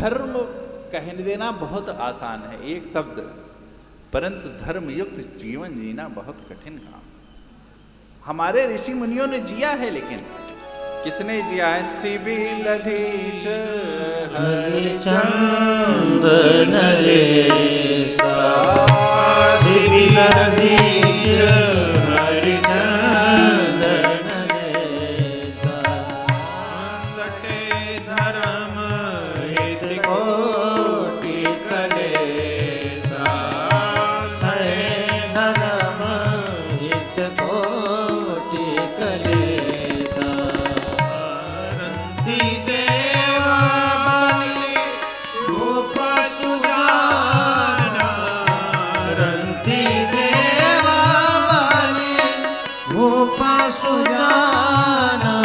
धर्म कह देना बहुत आसान है, एक शब्द, परंतु धर्मयुक्त जीवन जीना बहुत कठिन काम। हमारे ऋषि मुनियों ने जिया है, लेकिन किसने जिया है? सिबी दधीच हरिचंद नरेसा, सिबी दधीच हरिचंद नरेसा, सटे धर्म हित कोटि कलेसा, सटे धर्म हित कोटि कलेसा, रंती देवा बलि भूप सुजाना, रंती देवा बलि भूप सुजाना,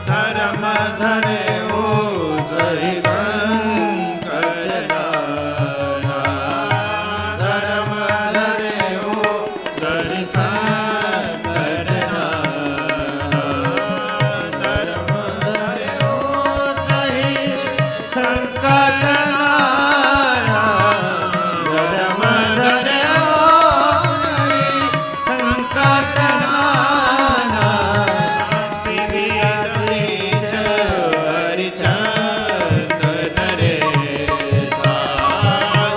धर्म धरे ओ सहि शंकर नाना, धर्म धरे ओ सहि शंकर नाना, धर्म धरे ओ सहि शंकर नाना, धर्म धरे ओ सहि शंकर नाना, सिबी दधीच हरिचंद नरेसा,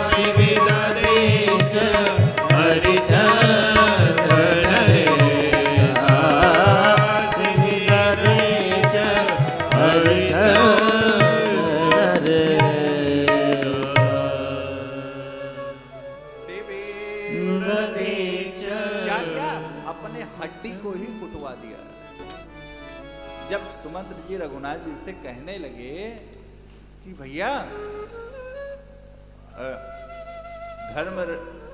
सिबी दधीच हरिचंद नरेसा, सिबी दधीच हरिचंद नरेसा, सिबी दधीच। क्या किया? अपने हड्डी को ही कुटवा दिया। जब सुमंत्र जी रघुनाथ जी से कहने लगे कि भैया धर्म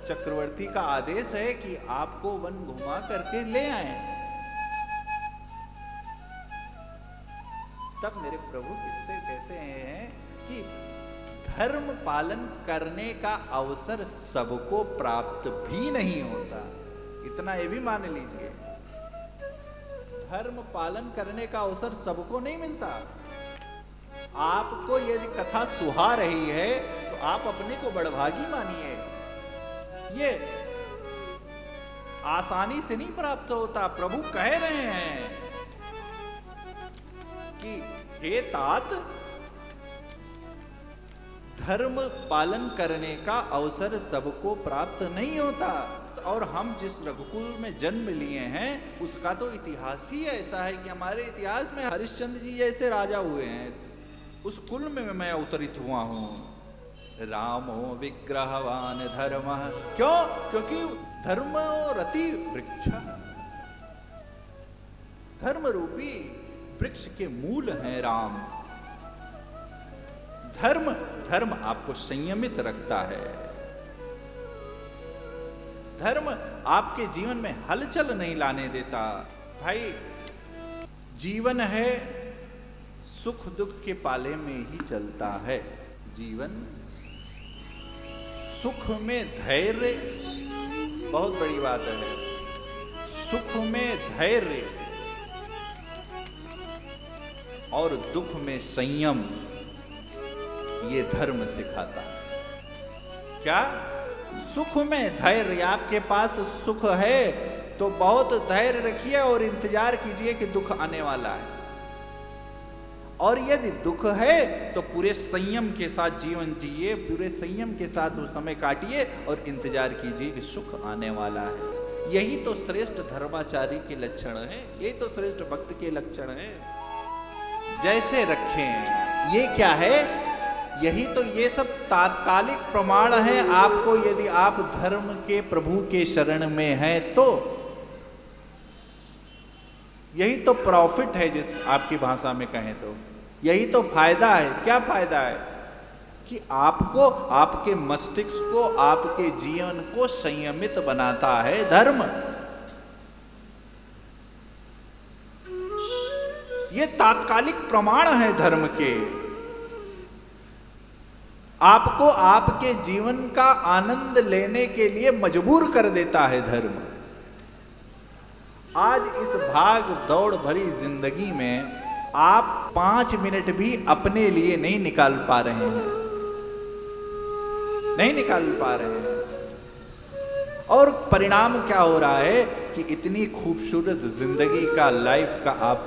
चक्रवर्ती का आदेश है कि आपको वन घुमा करके ले आए, तब मेरे प्रभु कितने कहते हैं कि धर्म पालन करने का अवसर सबको प्राप्त भी नहीं होता। इतना ये भी मान लीजिए, धर्म पालन करने का अवसर सबको नहीं मिलता। आपको यदि कथा सुहा रही है तो आप अपने को बड़भागी मानिए। ये आसानी से नहीं प्राप्त होता। प्रभु कह रहे हैं कि हे तात, धर्म पालन करने का अवसर सबको प्राप्त नहीं होता। और हम जिस रघुकुल में जन्म लिए हैं उसका तो इतिहास ही ऐसा है कि हमारे इतिहास में हरिश्चंद्र जी जैसे राजा हुए हैं, उस कुल में मैं अवतरित हुआ हूं। रामो विग्रहवान धर्म, क्यों? क्योंकि धर्म रति वृक्ष, धर्म रूपी वृक्ष के मूल हैं राम। धर्म आपको संयमित रखता है। धर्म आपके जीवन में हलचल नहीं लाने देता। भाई, जीवन है सुख दुख के पाले में ही चलता है। जीवन सुख में धैर्य बहुत बड़ी बात है। सुख में धैर्य और दुख में संयम, ये धर्म सिखाता है। क्या? सुख में धैर्य। आपके पास सुख है तो बहुत धैर्य रखिए और इंतजार कीजिए कि दुख आने वाला है। और यदि दुख है तो पूरे संयम के साथ जीवन जिए, पूरे संयम के साथ वो समय काटिए और इंतजार कीजिए कि सुख आने वाला है। यही तो श्रेष्ठ धर्माचारी के लक्षण है, यही तो श्रेष्ठ भक्त के लक्षण है। जैसे रखें, ये क्या है? यही तो, ये सब तात्कालिक प्रमाण है आपको। यदि आप धर्म के प्रभु के शरण में हैं तो यही तो प्रॉफिट है, जिस आपकी भाषा में कहें तो यही तो फायदा है। क्या फायदा है? कि आपको, आपके मस्तिष्क को, आपके जीवन को संयमित बनाता है धर्म। ये तात्कालिक प्रमाण है धर्म के। आपको आपके जीवन का आनंद लेने के लिए मजबूर कर देता है धर्म। आज इस भाग दौड़ भरी जिंदगी में आप 5 मिनट भी अपने लिए नहीं निकाल पा रहे हैं, नहीं निकाल पा रहे हैं। और परिणाम क्या हो रहा है कि इतनी खूबसूरत जिंदगी का, लाइफ का आप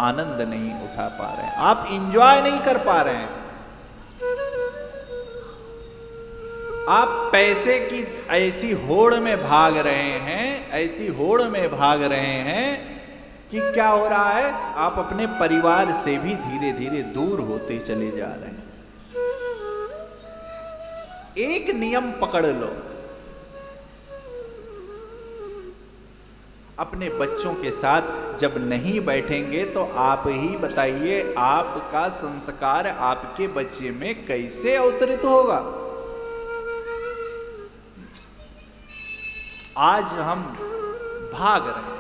आनंद नहीं उठा पा रहे हैं, आप इंजॉय नहीं कर पा रहे हैं। आप पैसे की ऐसी होड़ में भाग रहे हैं, ऐसी होड़ में भाग रहे हैं कि क्या हो रहा है, आप अपने परिवार से भी धीरे धीरे दूर होते चले जा रहे हैं। एक नियम पकड़ लो, अपने बच्चों के साथ जब नहीं बैठेंगे तो आप ही बताइए आपका संस्कार आपके बच्चे में कैसे अवतरित होगा। आज हम भाग रहे हैं।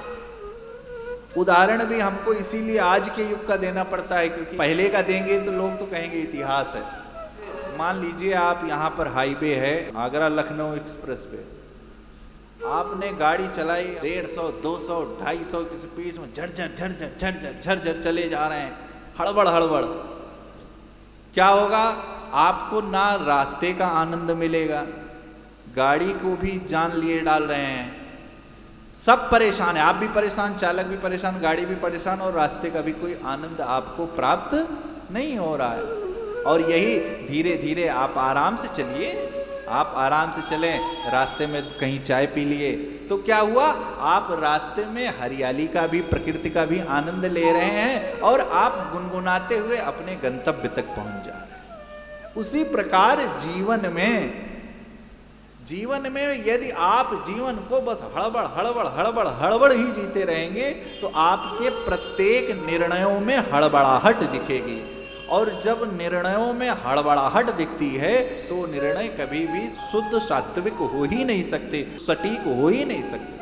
उदाहरण भी हमको इसीलिए आज के युग का देना पड़ता है, क्योंकि पहले का देंगे तो लोग तो कहेंगे इतिहास है। मान लीजिए आप यहाँ पर हाईवे है, आगरा लखनऊ एक्सप्रेस वे, आपने गाड़ी चलाई 150, 200, 250 की स्पीड में झरझर झरझर झरझर झरझर चले जा रहे हैं, हड़बड़ हड़बड़। क्या होगा, आपको ना रास्ते का आनंद मिलेगा, गाड़ी को भी जान लिए डाल रहे हैं, सब परेशान है, आप भी परेशान, चालक भी परेशान, गाड़ी भी परेशान, और रास्ते का भी कोई आनंद आपको प्राप्त नहीं हो रहा है। और यही धीरे धीरे आप आराम से चलिए, आप आराम से चलें, रास्ते में कहीं चाय पी लिए तो क्या हुआ, आप रास्ते में हरियाली का भी, प्रकृति का भी आनंद ले रहे हैं और आप गुनगुनाते हुए अपने गंतव्य तक पहुंच जा रहे हैं। उसी प्रकार जीवन में यदि आप जीवन को बस हड़बड़ हड़बड़ हड़बड़ हड़बड़ ही जीते रहेंगे तो आपके प्रत्येक निर्णयों में हड़बड़ाहट दिखेगी, और जब निर्णयों में हड़बड़ाहट दिखती है तो निर्णय कभी भी शुद्ध सात्विक हो ही नहीं सकते, सटीक हो ही नहीं सकते।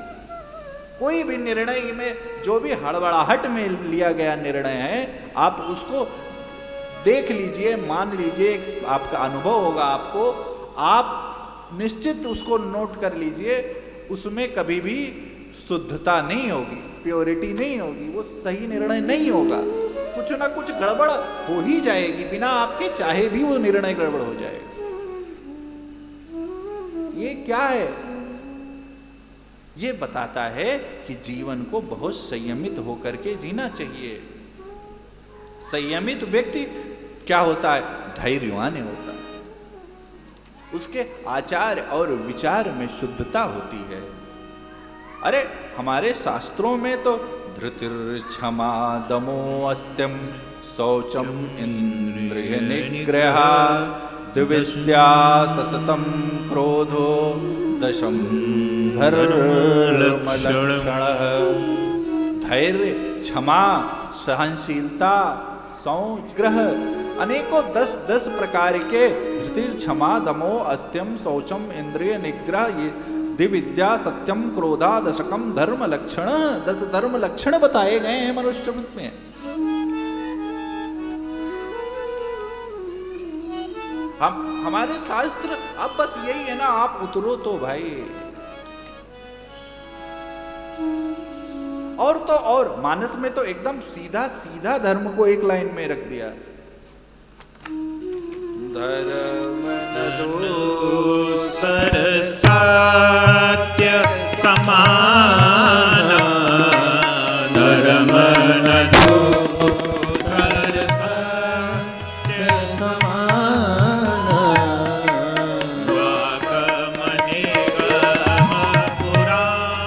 कोई भी निर्णय में जो भी हड़बड़ाहट में लिया गया निर्णय है, आप उसको देख लीजिए, मान लीजिए, आपका अनुभव होगा आपको, आप निश्चित उसको नोट कर लीजिए, उसमें कभी भी शुद्धता नहीं होगी, प्योरिटी नहीं होगी, वो सही निर्णय नहीं होगा, कुछ ना कुछ गड़बड़ हो ही जाएगी, बिना आपके चाहे भी वो निर्णय गड़बड़ हो जाएगा। ये क्या है, ये बताता है कि जीवन को बहुत संयमित होकर के जीना चाहिए। संयमित व्यक्ति क्या होता है, धैर्यवान होता है, उसके आचार और विचार में शुद्धता होती है। अरे हमारे शास्त्रों में तो धृतिर क्षमा दमो अस्त्यम शौचम इंद्रिय निग्रह द्विविद्या सततम क्रोधो दशम धर्म लक्षण। धैर्य, क्षमा, सहनशीलता, शौच, ग्रह, अनेकों 10 प्रकार के धृतिर, क्षमा, दमो, अस्त्यम, शौचम, इंद्रिय निग्रह, ये द्विविद्या, सत्यम, क्रोधा, दशकम धर्म लक्षण, 10 धर्म लक्षण बताए गए हैं मनुष्य में। हमारे शास्त्र अब बस यही है ना, आप उतरो तो भाई। और तो और मानस में तो एकदम सीधा सीधा धर्म को एक लाइन में रख दिया, धर्म दूसर सत्य समान, धर्म न दूसर सत्य समान, वागम निगम पुराण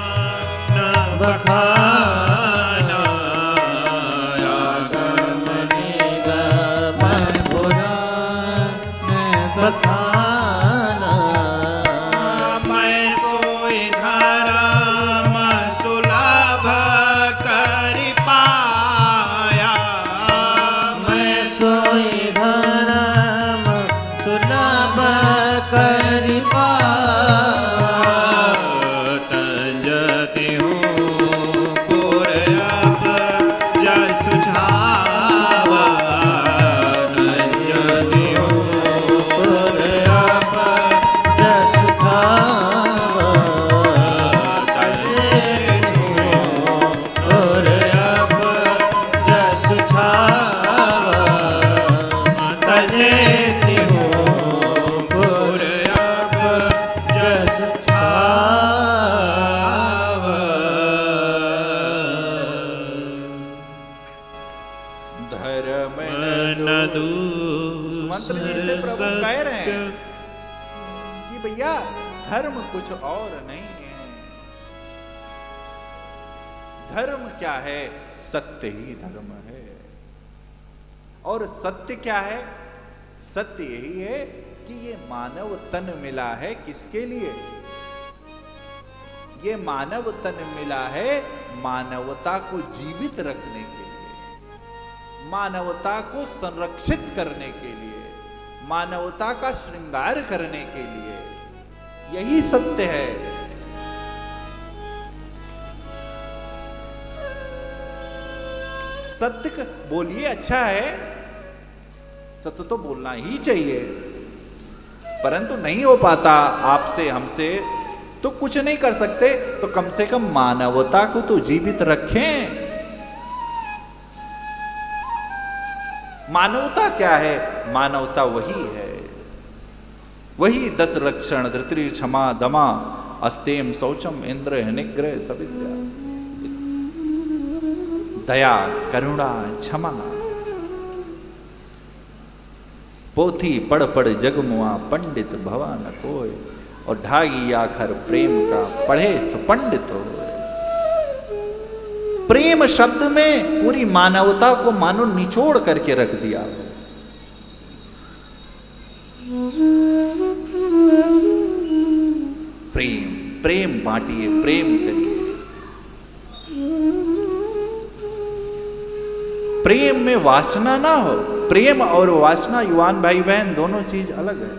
बखाना, आगम निगम पुराण मंत्र जी से प्रभु कह रहे हैं कि भैया धर्म कुछ और नहीं है। धर्म क्या है? सत्य ही धर्म है। और सत्य क्या है? सत्य यही है कि ये मानव तन मिला है किसके लिए? ये मानव तन मिला है मानवता को जीवित रखने के लिए, मानवता को संरक्षित करने के लिए, मानवता का श्रृंगार करने के लिए। यही सत्य है। सत्य बोलिए, अच्छा है, सत्य तो बोलना ही चाहिए, परंतु नहीं हो पाता आपसे हमसे तो कुछ नहीं कर सकते, तो कम से कम मानवता को तो जीवित रखें। मानवता क्या है? मानवता वही है, वही 10 लक्षण धृति क्षमा दमा अस्तेम शौचम इंद्र निग्रह सविद्या दया करुणा क्षमा। पोथी पढ़ पढ़ जगमुआ पंडित भवा न कोय, और ढाई आखर प्रेम का पढ़े सुपंडित हो। प्रेम शब्द में पूरी मानवता को मानो निचोड़ करके रख दिया। प्रेम, प्रेम बांटिए, प्रेम करिए। प्रेम में वासना ना हो। प्रेम और वासना, युवान भाई बहन, दोनों चीज अलग है।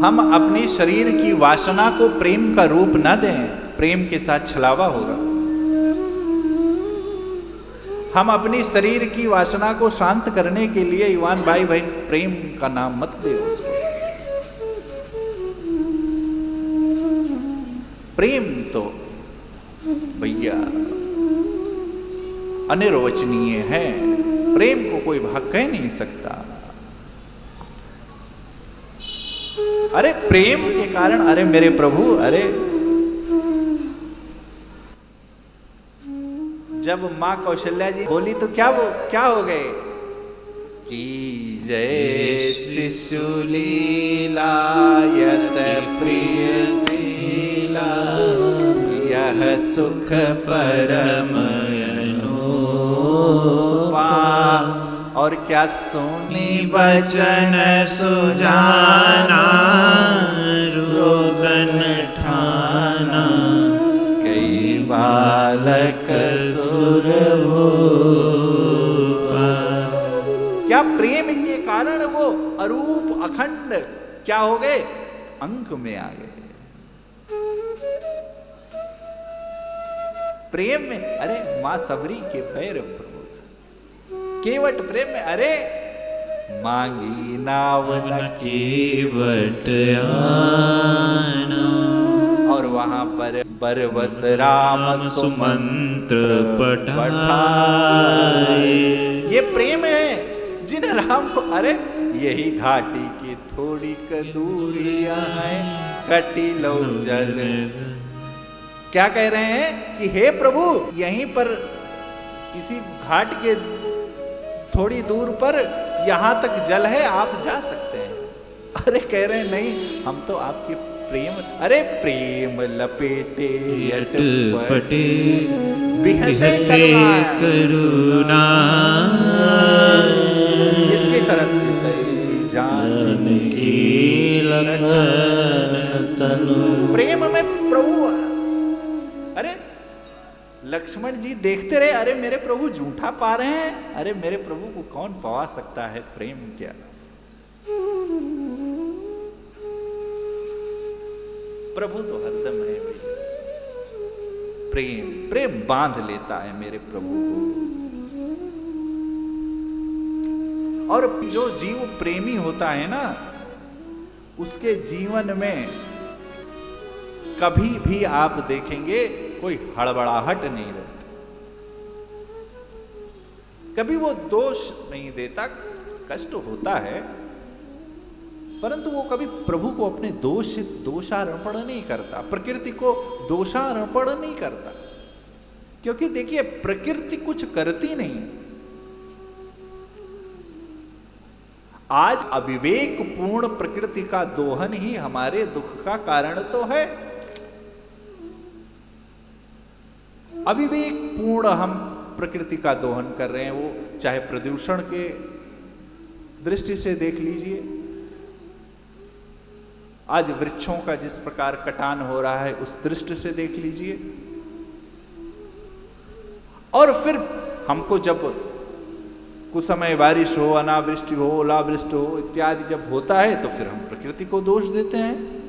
हम अपने शरीर की वासना को प्रेम का रूप न दें, प्रेम के साथ छलावा होगा। हम अपनी शरीर की वासना को शांत करने के लिए, युवान भाई बहन, प्रेम का नाम मत दे उसको। प्रेम तो भैया अनिर्वचनीय है, प्रेम को कोई भाग कह नहीं सकता। अरे प्रेम के कारण, अरे मेरे प्रभु, अरे जब मां कौशल्या जी बोली तो क्या हो गए कि जय शिशुलीला यत प्रिय शीला यह सुख परम अनुपा। और क्या सुनी बचन सुजाना रोगन ठाना कई बालक सुर क्या प्रेम के कारण वो अरूप अखंड क्या हो गए? अंक में आ गए। प्रेम में, अरे मां सबरी के पैर प्रभु, केवट प्रेम में, अरे मांगी नाव न केवट आना। और वहां पर बरबस राम सुमंत्र पठाए। ये प्रेम है जिन राम को, अरे यही घाटी की थोड़ी दूरियां हैं कटी लो जल। क्या कह रहे हैं कि हे प्रभु, यहीं पर इसी घाट के थोड़ी दूर पर यहां तक जल है, आप जा सकते हैं। अरे कह रहे हैं नहीं, हम तो आपके प्रेम, अरे प्रेम लपेटे पटे बिहसे करुणा इसकी तरफ चितई जान की लखन तनु। प्रेम में प्रभु, अरे लक्ष्मण जी देखते रहे, अरे मेरे प्रभु झूठा पा रहे हैं, अरे मेरे प्रभु को कौन पवा सकता है प्रेम क्या। प्रभु तो हरदम है भैया, प्रेम प्रेम बांध लेता है मेरे प्रभु को। और जो जीव प्रेमी होता है ना, उसके जीवन में कभी भी आप देखेंगे कोई हड़बड़ाहट नहीं रहती, कभी वो दोष नहीं देता। कष्ट होता है, परंतु वो कभी प्रभु को अपने दोषारोपण नहीं करता, प्रकृति को दोषारोपण नहीं करता। क्योंकि देखिए प्रकृति कुछ करती नहीं, आज अविवेक पूर्ण प्रकृति का दोहन ही हमारे दुख का कारण तो है। अविवेक पूर्ण हम प्रकृति का दोहन कर रहे हैं, वो चाहे प्रदूषण के दृष्टि से देख लीजिए, आज वृक्षों का जिस प्रकार कटान हो रहा है उस दृष्टि से देख लीजिए, और फिर हमको जब कुछ समय बारिश हो, अनावृष्टि हो, ओलावृष्टि हो इत्यादि जब होता है तो फिर हम प्रकृति को दोष देते हैं।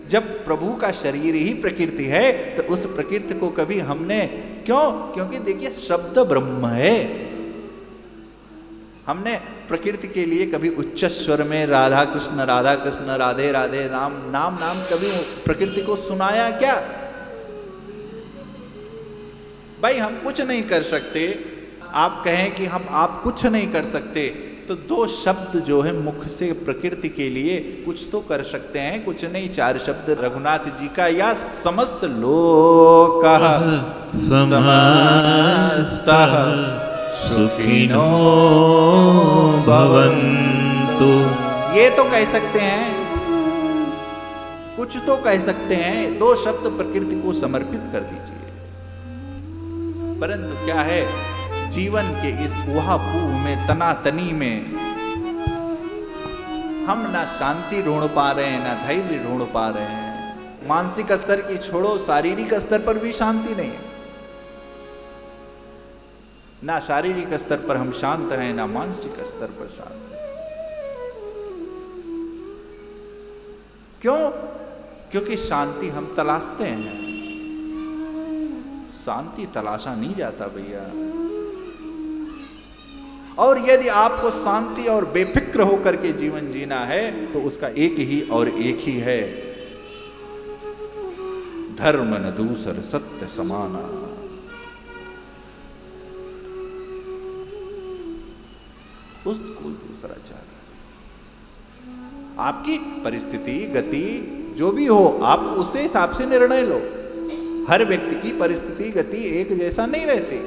जब प्रभु का शरीर ही प्रकृति है तो उस प्रकृति को कभी हमने क्यों, क्योंकि देखिए शब्द ब्रह्म है, हमने प्रकृति के लिए कभी उच्च स्वर में राधा कृष्ण राधे राधे राम नाम कभी प्रकृति को सुनाया क्या? भाई हम कुछ नहीं कर सकते, आप कहें कि आप कुछ नहीं कर सकते तो दो शब्द जो है मुख से प्रकृति के लिए कुछ तो कर सकते हैं, कुछ नहीं, चार शब्द रघुनाथ जी का, या समस्त लोकः समस्तः सुखिनो भवन्तु, ये तो कह सकते हैं, कुछ तो कह सकते हैं, दो शब्द प्रकृति को समर्पित कर दीजिए। परंतु क्या है, जीवन के इस उहापोह में, तनातनी में हम ना शांति ढूंढ पा रहे हैं, ना धैर्य ढूंढ पा रहे हैं। मानसिक स्तर की छोड़ो, शारीरिक स्तर पर भी शांति नहीं है। ना शारीरिक स्तर पर हम शांत हैं, ना मानसिक स्तर पर शांत हैं। क्यों? क्योंकि शांति हम तलाशते हैं, शांति तलाशा नहीं जाता भैया। और यदि आपको शांति और बेफिक्र होकर के जीवन जीना है तो उसका एक ही और एक ही है, धर्म न दूसर सत्य समाना। उस कोई दूसरा चाह, आपकी परिस्थिति गति जो भी हो, आप उसे हिसाब से निर्णय लो। हर व्यक्ति की परिस्थिति गति एक जैसा नहीं रहती,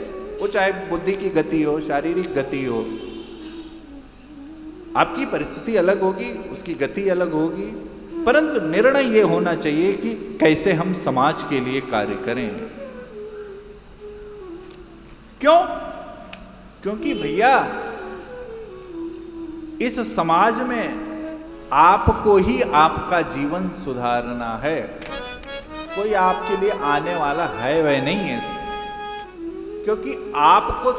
वो चाहे बुद्धि की गति हो, शारीरिक गति हो, आपकी परिस्थिति अलग होगी, उसकी गति अलग होगी, परंतु निर्णय ये होना चाहिए कि कैसे हम समाज के लिए कार्य करें। क्यों? क्योंकि भैया इस समाज में आपको ही आपका जीवन सुधारना है, कोई आपके लिए आने वाला है वह नहीं है। क्योंकि आपको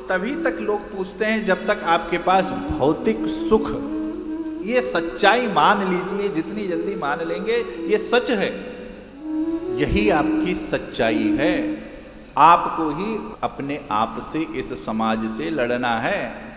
तभी तक लोग पूछते हैं जब तक आपके पास भौतिक सुख, ये सच्चाई मान लीजिए, जितनी जल्दी मान लेंगे ये सच है, यही आपकी सच्चाई है। आपको ही अपने आप से, इस समाज से लड़ना है।